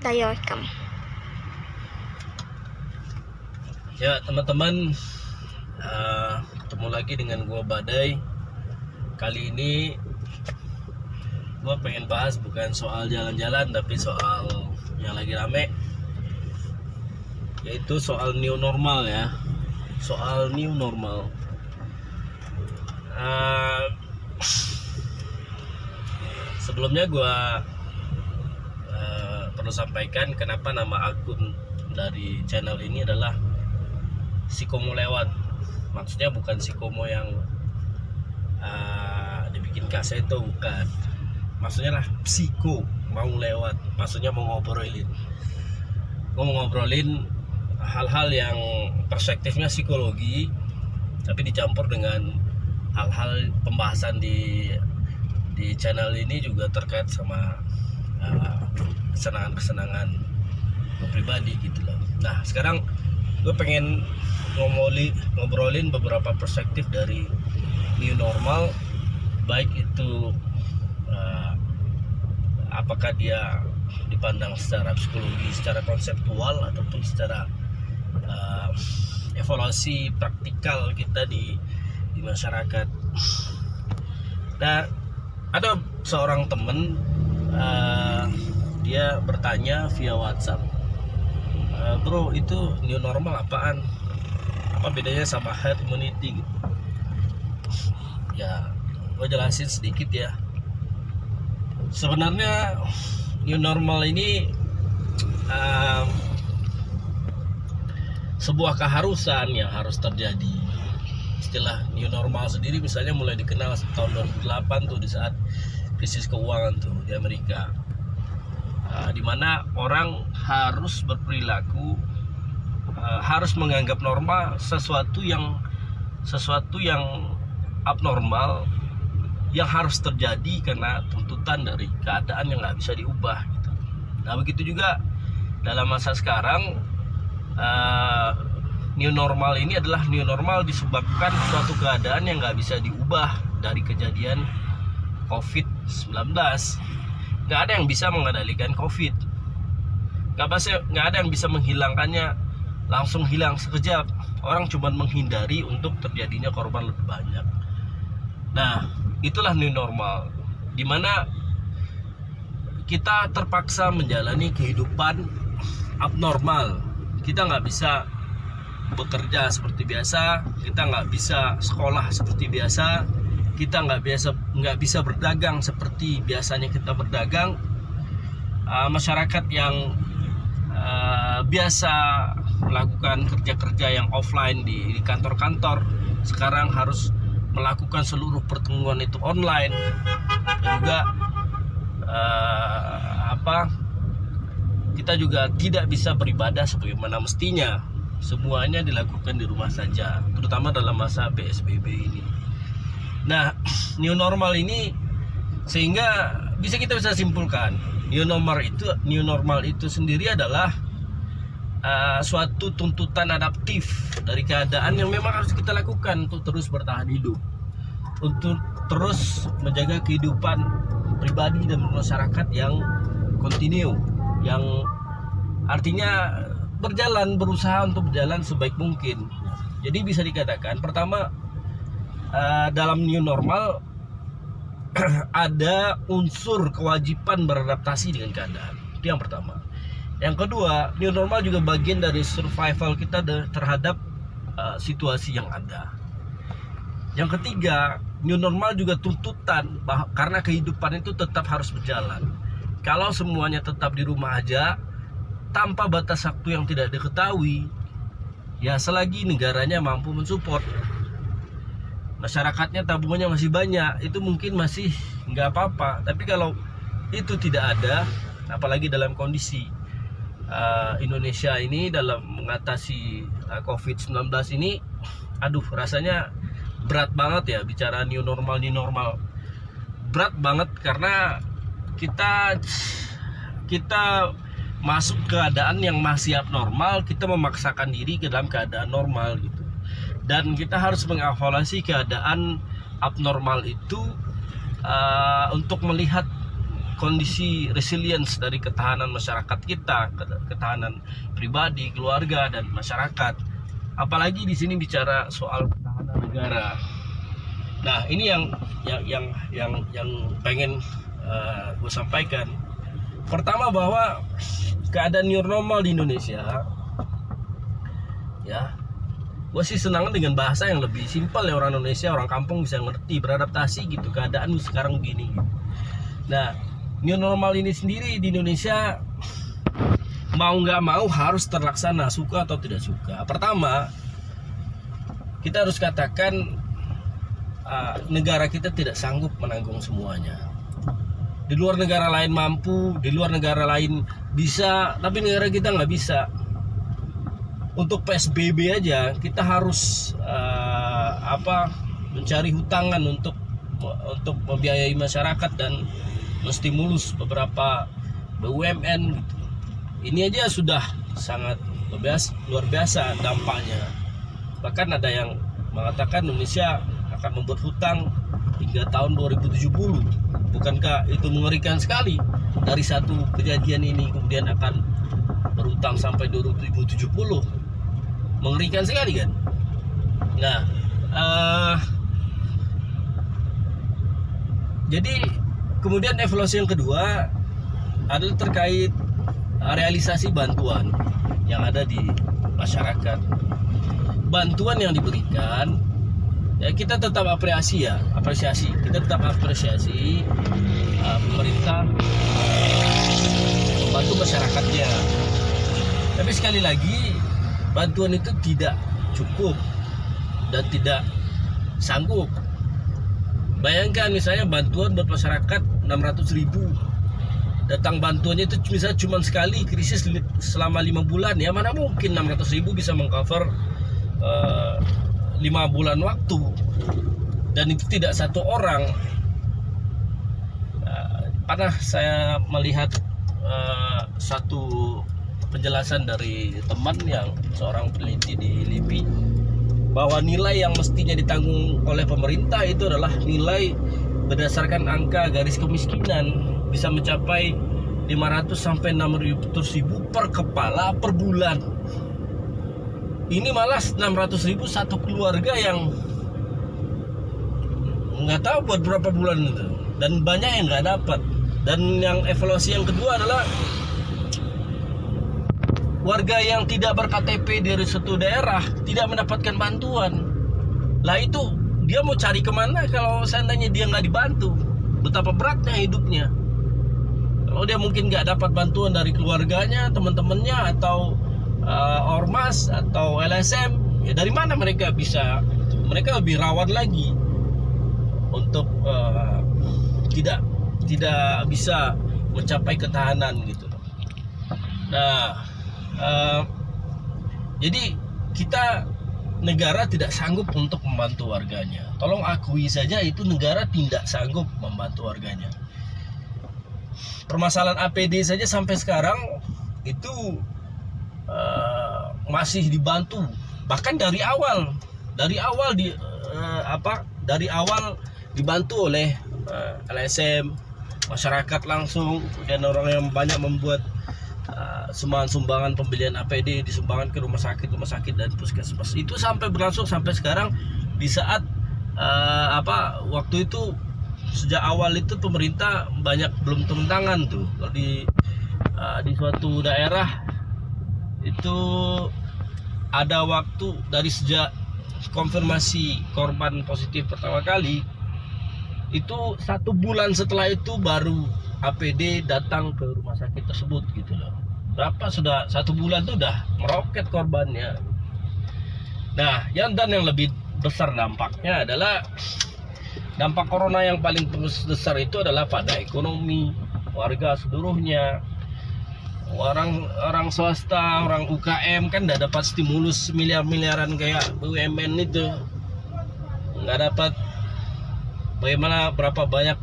Tayo rekam. Ya teman-teman, ketemu lagi dengan gua Badai. Kali ini gua pengen bahas bukan soal jalan-jalan, tapi soal yang lagi rame, yaitu soal new normal ya. Soal new normal. Sebelumnya gua perlu sampaikan kenapa nama akun dari channel ini adalah Psikomo lewat. Maksudnya bukan psikomo yang dibikin kaseto, bukan. Maksudnya lah psiko, mau lewat. Maksudnya mau ngobrolin. Gue mau ngobrolin hal-hal yang perspektifnya psikologi, tapi dicampur dengan hal-hal pembahasan di channel ini juga terkait sama kesenangan-kesenangan pribadi gitu loh. Nah sekarang gue pengen ngobrolin beberapa perspektif dari new normal, baik itu apakah dia dipandang secara psikologi, secara konseptual, ataupun secara evaluasi praktikal kita di masyarakat. Nah ada seorang temen, dia bertanya via WhatsApp, bro itu new normal apaan? Apa bedanya sama herd immunity gitu? Ya, gue jelasin sedikit ya. Sebenarnya new normal ini sebuah keharusan yang harus terjadi. Istilah new normal sendiri misalnya mulai dikenal tahun 2008 tuh, di saat krisis keuangan tuh di Amerika, di mana orang harus berperilaku, harus menganggap normal sesuatu yang abnormal yang harus terjadi karena tuntutan dari keadaan yang nggak bisa diubah gitu. Nah begitu juga dalam masa sekarang, new normal ini adalah new normal disebabkan suatu keadaan yang nggak bisa diubah dari kejadian COVID-19. Nggak ada yang bisa mengendalikan COVID, nggak ada yang bisa menghilangkannya langsung hilang sekejap. Orang cuma menghindari untuk terjadinya korban lebih banyak. Nah itulah new normal, dimana kita terpaksa menjalani kehidupan abnormal. Kita nggak bisa bekerja seperti biasa, kita nggak bisa sekolah seperti biasa, kita nggak bisa berdagang seperti biasanya kita berdagang. Masyarakat yang biasa melakukan kerja-kerja yang offline di kantor-kantor sekarang harus melakukan seluruh pertemuan itu online, dan juga kita juga tidak bisa beribadah sebagaimana mestinya. Semuanya dilakukan di rumah saja, terutama dalam masa PSBB ini. Nah, new normal ini sehingga kita bisa simpulkan new normal itu sendiri adalah suatu tuntutan adaptif dari keadaan yang memang harus kita lakukan untuk terus bertahan hidup, untuk terus menjaga kehidupan pribadi dan masyarakat yang kontinu, yang artinya berusaha untuk berjalan sebaik mungkin. Jadi bisa dikatakan pertama, dalam new normal ada unsur kewajiban beradaptasi dengan keadaan. Itu yang pertama. Yang kedua, new normal juga bagian dari survival kita terhadap situasi yang ada. Yang ketiga, new normal juga tuntutan karena kehidupan itu tetap harus berjalan. Kalau semuanya tetap di rumah aja tanpa batas waktu yang tidak diketahui, ya selagi negaranya mampu mensupport, masyarakatnya tabungannya masih banyak, itu mungkin masih nggak apa-apa. Tapi kalau itu tidak ada, apalagi dalam kondisi Indonesia ini dalam mengatasi COVID-19 ini, aduh rasanya berat banget ya bicara new normal. Berat banget karena kita masuk keadaan yang masih abnormal, kita memaksakan diri ke dalam keadaan normal gitu. Dan kita harus mengevaluasi keadaan abnormal itu untuk melihat kondisi resilience dari ketahanan masyarakat kita, ketahanan pribadi, keluarga dan masyarakat. Apalagi di sini bicara soal pertahanan negara. Nah, ini yang pengen gue sampaikan. Pertama, bahwa keadaan new normal di Indonesia, ya, gue sih senang dengan bahasa yang lebih simpel ya, orang Indonesia, orang kampung bisa ngerti, beradaptasi gitu, keadaan sekarang gini gitu. Nah, new normal ini sendiri di Indonesia mau nggak mau harus terlaksana, suka atau tidak suka. Pertama, kita harus katakan negara kita tidak sanggup menanggung semuanya. Di luar negara lain mampu, di luar negara lain bisa, tapi negara kita nggak bisa. Untuk PSBB aja kita harus mencari hutangan untuk membiayai masyarakat dan menstimulus beberapa BUMN gitu. Ini aja sudah sangat luar biasa dampaknya. Bahkan ada yang mengatakan Indonesia akan membuat hutang hingga tahun 2070. Bukankah itu mengerikan sekali? Dari satu kejadian ini kemudian akan berhutang sampai 2070. Mengerikan sekali kan? Nah, jadi kemudian evaluasi yang kedua adalah terkait realisasi bantuan yang ada di masyarakat. Bantuan yang diberikan, ya kita tetap apresiasi. Kita tetap apresiasi pemerintah membantu masyarakatnya. Tapi sekali lagi, bantuan itu tidak cukup dan tidak sanggup. Bayangkan misalnya bantuan buat masyarakat 600.000. Datang bantuannya itu misalnya cuma sekali, krisis selama 5 bulan. Ya mana mungkin 600.000 bisa mengcover 5 bulan waktu. Dan itu tidak satu orang. Pernah saya melihat satu penjelasan dari teman yang seorang peneliti di LIPI, bahwa nilai yang mestinya ditanggung oleh pemerintah itu adalah nilai berdasarkan angka garis kemiskinan, bisa mencapai 500 sampai 600.000 per kepala per bulan. Ini malah 600.000 satu keluarga yang nggak tahu buat berapa bulan itu, dan banyak yang nggak dapat. Dan yang evaluasi yang kedua adalah warga yang tidak ber-KTP dari suatu daerah tidak mendapatkan bantuan. Lah itu dia mau cari kemana kalau seandainya dia nggak dibantu? Betapa beratnya hidupnya. Kalau dia mungkin nggak dapat bantuan dari keluarganya, teman-temannya, atau ormas atau LSM, ya dari mana mereka bisa? Mereka lebih rawan lagi untuk tidak bisa mencapai ketahanan gitu. Nah, jadi kita, negara tidak sanggup untuk membantu warganya. Tolong akui saja itu, negara tidak sanggup membantu warganya. Permasalahan APD saja sampai sekarang itu masih dibantu, bahkan dari awal dibantu oleh LSM, masyarakat langsung, dan orang yang banyak membuat sumbangan pembelian APD disumbangkan ke rumah sakit dan puskesmas. Itu sampai berlangsung sampai sekarang. Di saat waktu itu, sejak awal itu pemerintah banyak belum turun tangan tuh. Di suatu daerah itu ada waktu dari sejak konfirmasi korban positif pertama kali, itu 1 bulan setelah itu baru APD datang ke rumah sakit tersebut gitu loh. Berapa sudah 1 bulan tuh udah meroket korbannya. Nah, yang lebih besar dampaknya adalah dampak corona yang paling besar itu adalah pada ekonomi warga seluruhnya. Orang swasta, orang UKM kan nggak dapat stimulus miliaran kayak BUMN itu, nggak dapat. Bagaimana berapa banyak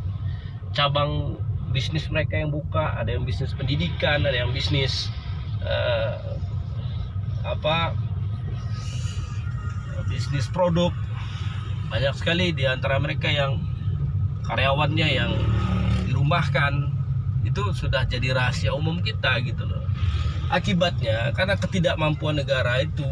cabang bisnis mereka yang buka? Ada yang bisnis pendidikan, ada yang bisnis bisnis produk. Banyak sekali di antara mereka yang karyawannya yang dirumahkan, Itu sudah jadi rahasia umum kita gitu loh. Akibatnya karena ketidakmampuan negara itu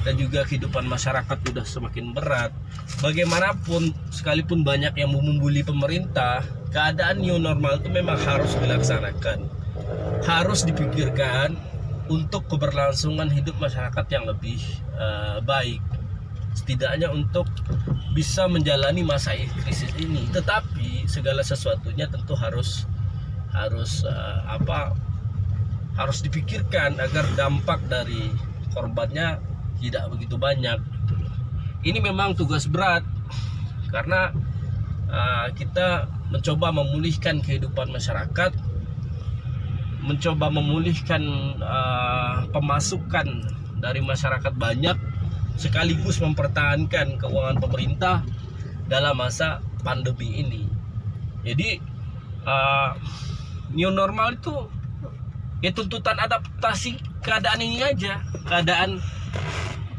dan juga kehidupan masyarakat sudah semakin berat. Bagaimanapun sekalipun banyak yang membuli pemerintah, keadaan new normal itu memang harus dilaksanakan. Harus dipikirkan untuk keberlangsungan hidup masyarakat yang lebih baik. Setidaknya untuk bisa menjalani masa krisis ini. Tetapi segala sesuatunya tentu harus dipikirkan agar dampak dari korbannya tidak begitu banyak. Ini memang tugas berat karena kita mencoba memulihkan kehidupan masyarakat, mencoba memulihkan pemasukan dari masyarakat banyak, sekaligus mempertahankan keuangan pemerintah dalam masa pandemi ini. Jadi new normal itu ya tuntutan adaptasi keadaan ini aja. Keadaan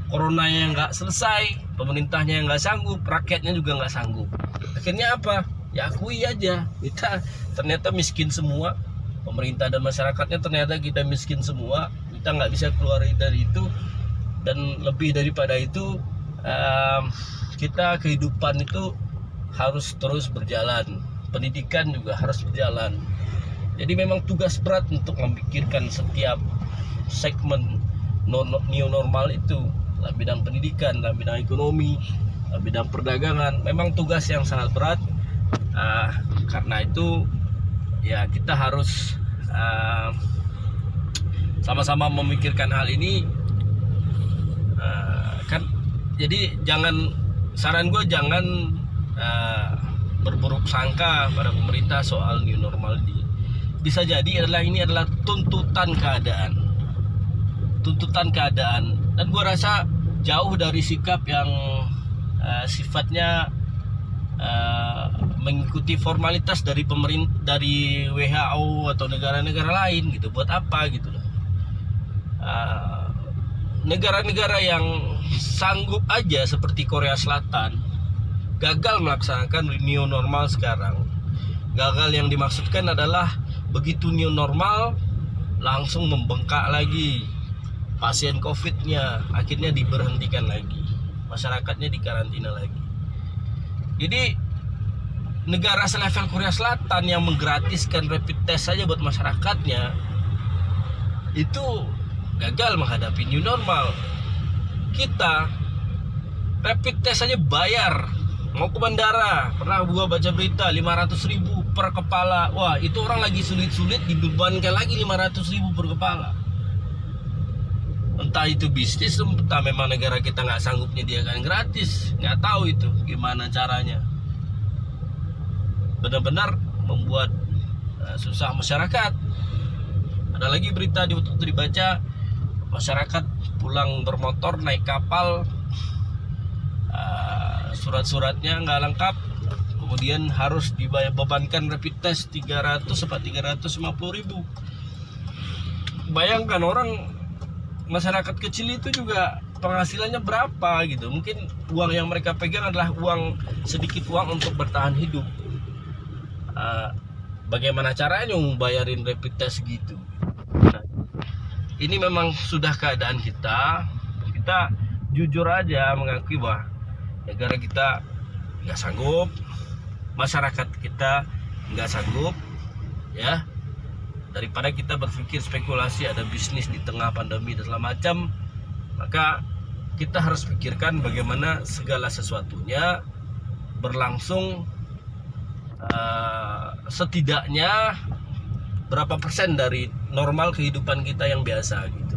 corona yang nggak selesai, pemerintahnya yang nggak sanggup, rakyatnya juga nggak sanggup. Akhirnya apa? Ya akui aja, kita ternyata miskin semua, pemerintah dan masyarakatnya ternyata kita miskin semua, kita nggak bisa keluar dari itu. Dan lebih daripada itu, kita kehidupan itu harus terus berjalan, pendidikan juga harus berjalan. Jadi memang tugas berat untuk memikirkan setiap segmen new normal itu, dalam bidang pendidikan, dalam bidang ekonomi, dalam bidang perdagangan. Memang tugas yang sangat berat. Karena itu ya kita harus sama-sama memikirkan hal ini. Jadi saran gue jangan berburuk sangka pada pemerintah soal new normal ini. Bisa jadi ini adalah tuntutan keadaan, dan gue rasa jauh dari sikap yang sifatnya mengikuti formalitas dari pemerintah, dari WHO atau negara-negara lain gitu. Buat apa gitu loh. Negara-negara yang sanggup aja seperti Korea Selatan gagal melaksanakan new normal sekarang. Gagal yang dimaksudkan adalah begitu new normal langsung membengkak lagi pasien COVID-nya, akhirnya diberhentikan lagi, masyarakatnya dikarantina lagi. Jadi negara selevel Korea Selatan yang menggratiskan rapid test saja buat masyarakatnya itu gagal menghadapi new normal. Kita rapid test saja bayar, mau ke bandara, pernah gua baca berita 500.000 per kepala. Wah, itu orang lagi sulit-sulit dibebankan lagi 500.000 per kepala. Entah itu bisnis, entah memang negara kita nggak sanggup menyediakan gratis, nggak tahu itu gimana caranya. Benar-benar membuat susah masyarakat. Ada lagi berita waktu dibaca, masyarakat pulang bermotor naik kapal, surat-suratnya nggak lengkap, kemudian harus dibebankan rapid test 300-350.000. Bayangkan masyarakat kecil itu juga penghasilannya berapa gitu. Mungkin uang yang mereka pegang adalah sedikit uang untuk bertahan hidup. Bagaimana caranya membayarin rapid test gitu? Nah, ini memang sudah keadaan kita. Kita jujur aja mengakui bahwa negara kita nggak sanggup, masyarakat kita nggak sanggup, ya. Daripada kita berpikir spekulasi ada bisnis di tengah pandemi dan segala macam, maka kita harus pikirkan bagaimana segala sesuatunya berlangsung setidaknya berapa persen dari normal kehidupan kita yang biasa gitu.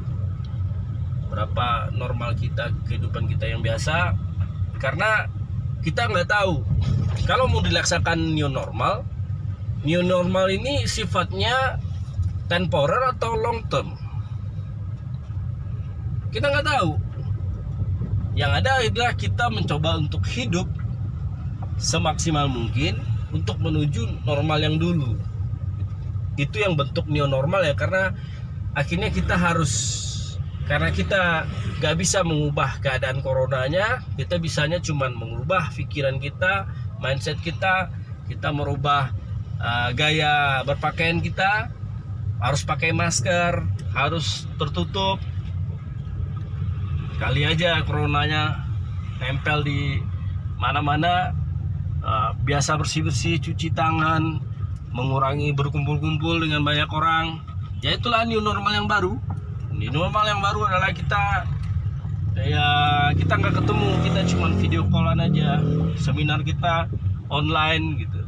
Berapa normal kehidupan kita yang biasa, karena kita nggak tahu kalau mau dilaksanakan new normal ini sifatnya temporer atau long term. Kita nggak tahu. Yang ada adalah kita mencoba untuk hidup semaksimal mungkin untuk menuju normal yang dulu. Itu yang bentuk new normal ya, karena akhirnya karena kita nggak bisa mengubah keadaan coronanya, kita bisanya cuman mengubah pikiran kita, mindset kita merubah gaya berpakaian kita harus pakai masker, harus tertutup. Kali aja coronanya nempel di mana-mana. Biasa bersih-bersih, cuci tangan, mengurangi berkumpul-kumpul dengan banyak orang. Ya itulah new normal yang baru. New normal yang baru adalah kita nggak ketemu, kita cuma video callan aja, seminar kita online gitu.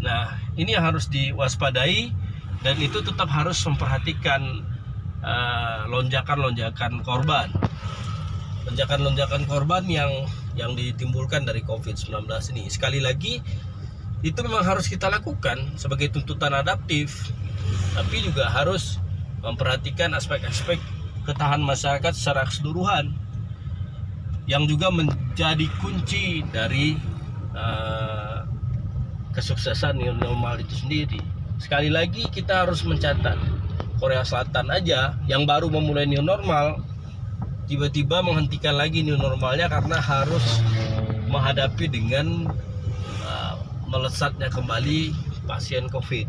Nah ini yang harus diwaspadai, dan itu tetap harus memperhatikan lonjakan korban yang ditimbulkan dari COVID-19 ini. Sekali lagi, itu memang harus kita lakukan sebagai tuntutan adaptif, tapi juga harus memperhatikan aspek-aspek ketahanan masyarakat secara keseluruhan, yang juga menjadi kunci dari kesuksesan new normal itu sendiri. Sekali lagi kita harus mencatat, Korea Selatan aja yang baru memulai new normal tiba-tiba menghentikan lagi new normalnya karena harus menghadapi dengan melesatnya kembali pasien COVID.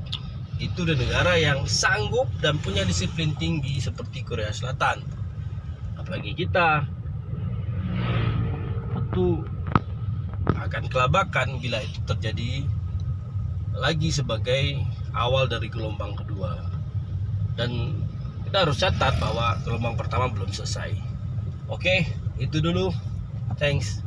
Itu di negara yang sanggup dan punya disiplin tinggi seperti Korea Selatan. Apalagi kita, tentu akan kelabakan bila itu terjadi lagi sebagai awal dari gelombang kedua. Dan kita harus catat bahwa gelombang pertama belum selesai. Oke, itu dulu. Thanks.